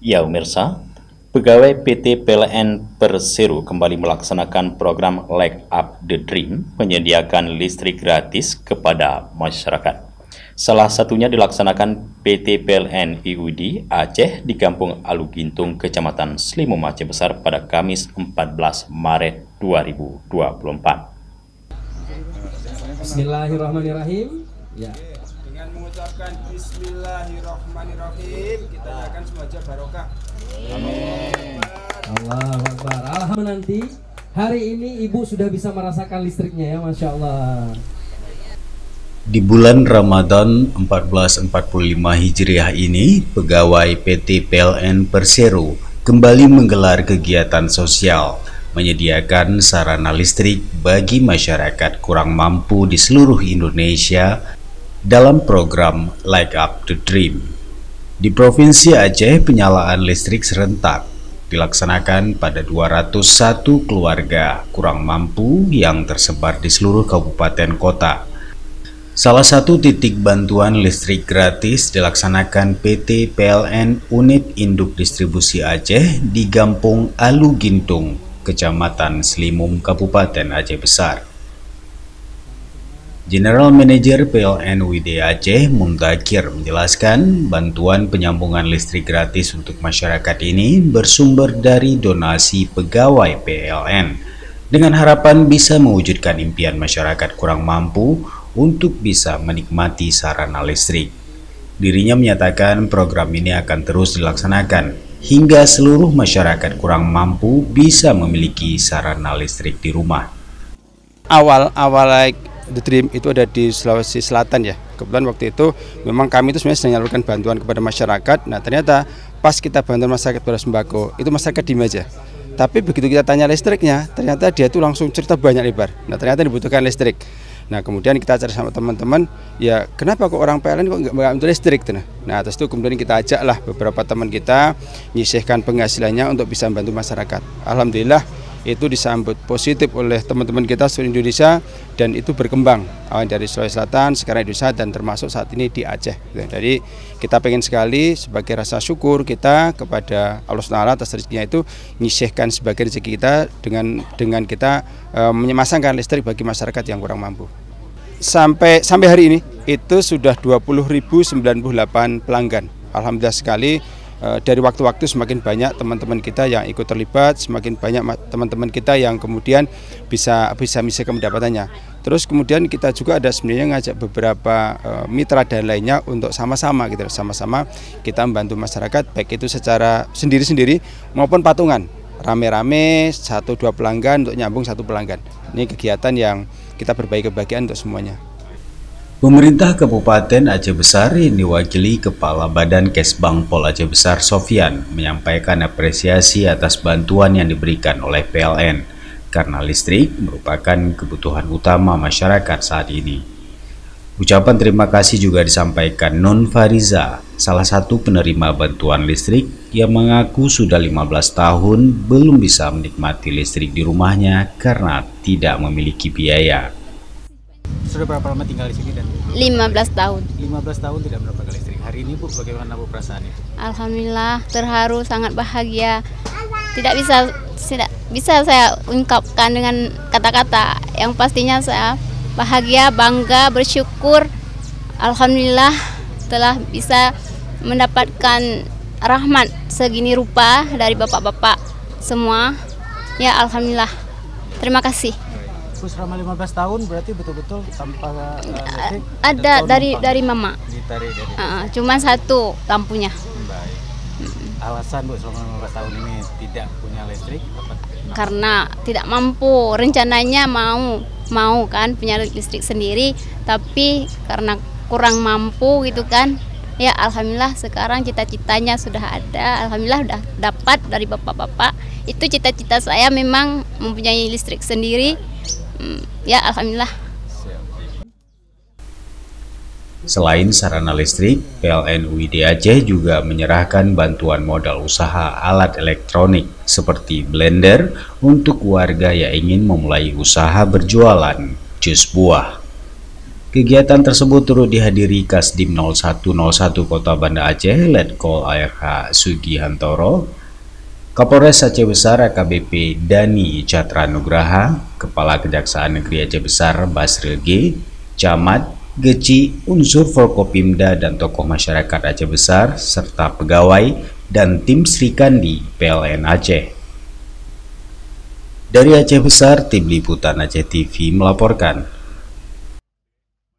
Ya pemirsa, pegawai PT PLN Persero kembali melaksanakan program Light Up the Dream menyediakan listrik gratis kepada masyarakat. Salah satunya dilaksanakan PT PLN IUD Aceh di Kampung Alugintung, Kecamatan Slimum, Aceh Besar pada Kamis 14 Maret 2024. Bismillahirrahmanirrahim. Ya. Dengan mengucapkan Bismillahirrahmanirrahim, kita akan semoga barokah. Amin. Allahu Akbar. Alhamdulillah, nanti hari ini Ibu sudah bisa merasakan listriknya ya, Masya Allah. Di bulan Ramadan 1445 Hijriah ini, pegawai PT PLN Persero kembali menggelar kegiatan sosial, menyediakan sarana listrik bagi masyarakat kurang mampu di seluruh Indonesia dalam program Light Up the Dream. Di Provinsi Aceh, penyalaan listrik serentak dilaksanakan pada 201 keluarga kurang mampu yang tersebar di seluruh kabupaten kota. Salah satu titik bantuan listrik gratis dilaksanakan PT PLN Unit Induk Distribusi Aceh di Kampung Alugintung, Kecamatan Slimum, Kabupaten Aceh Besar. General Manager PLN UID Aceh Muntakir menjelaskan bantuan penyambungan listrik gratis untuk masyarakat ini bersumber dari donasi pegawai PLN dengan harapan bisa mewujudkan impian masyarakat kurang mampu untuk bisa menikmati sarana listrik. Dirinya menyatakan program ini akan terus dilaksanakan hingga seluruh masyarakat kurang mampu bisa memiliki sarana listrik di rumah. Awal Like the Dream itu ada di Sulawesi Selatan ya. Kebetulan waktu itu memang kami itu sebenarnya sedang menyalurkan bantuan kepada masyarakat. Nah ternyata pas kita bantu masyarakat beras sembako itu masyarakat diem aja. Tapi begitu kita tanya listriknya, ternyata dia tuh langsung cerita banyak lebar. Nah ternyata dibutuhkan listrik. Nah kemudian kita cari sama teman-teman, ya kenapa kok orang PLN kok nggak untuk listrik? Nah atas itu kemudian kita ajaklah beberapa teman kita nyisihkan penghasilannya untuk bisa membantu masyarakat. Alhamdulillah itu disambut positif oleh teman-teman kita seluruh Indonesia dan itu berkembang awal dari Sulawesi Selatan, sekarang Indonesia dan termasuk saat ini di Aceh. Jadi kita pengen sekali sebagai rasa syukur kita kepada Allah SWT atas rezekinya itu nyisihkan sebagai rezeki kita dengan kita memasangkan listrik bagi masyarakat yang kurang mampu. Sampai hari ini itu sudah 20.098 pelanggan. Alhamdulillah sekali. Dari waktu-waktu semakin banyak teman-teman kita yang ikut terlibat, semakin banyak teman-teman kita yang kemudian bisa menyisihkan pendapatannya. Terus kemudian kita juga ada sebenarnya ngajak beberapa mitra dan lainnya untuk sama-sama kita membantu masyarakat, baik itu secara sendiri-sendiri maupun patungan, rame-rame 1-2 pelanggan untuk nyambung 1 pelanggan. Ini kegiatan yang kita berbagi kebahagiaan untuk semuanya. Pemerintah Kabupaten Aceh Besar yang diwakili Kepala Badan Kesbang Pol Aceh Besar Sofyan menyampaikan apresiasi atas bantuan yang diberikan oleh PLN karena listrik merupakan kebutuhan utama masyarakat saat ini. Ucapan terima kasih juga disampaikan Nun Fariza, salah satu penerima bantuan listrik yang mengaku sudah 15 tahun belum bisa menikmati listrik di rumahnya karena tidak memiliki biaya. Sudah berapa lama tinggal di sini dan 15 tahun. 15 tahun tidak mendapatkan listrik. Hari ini Bu, bagaimana Bu perasaannya? Alhamdulillah, terharu, sangat bahagia. Tidak bisa saya ungkapkan dengan kata-kata. Yang pastinya saya bahagia, bangga, bersyukur. Alhamdulillah telah bisa mendapatkan rahmat segini rupa dari bapak-bapak semua. Ya alhamdulillah. Terima kasih. Selama 15 tahun berarti betul-betul tanpa listrik? Ada dari mama. Cuma 1 lampunya. Baik. Alasan Bu selama 15 tahun ini tidak punya listrik? Karena tidak mampu. Rencananya mau kan punya listrik sendiri, tapi karena kurang mampu gitu kan. Ya alhamdulillah sekarang cita-citanya sudah ada. Alhamdulillah sudah dapat dari bapak-bapak. Itu cita-cita saya memang mempunyai listrik sendiri. Ya alhamdulillah. Selain sarana listrik, PLN UID Aceh juga menyerahkan bantuan modal usaha alat elektronik seperti blender untuk warga yang ingin memulai usaha berjualan jus buah. Kegiatan tersebut turut dihadiri Kasdim 0101 Kota Banda Aceh, Letkol ARH Sugihantoro, Kapolres Aceh Besar AKBP Dani Catra Nugraha, Kepala Kejaksaan Negeri Aceh Besar Basril G, Camat, Geci, unsur Forkopimda dan tokoh masyarakat Aceh Besar, serta pegawai dan tim Srikandi PLN Aceh. Dari Aceh Besar, Tim Liputan Aceh TV melaporkan.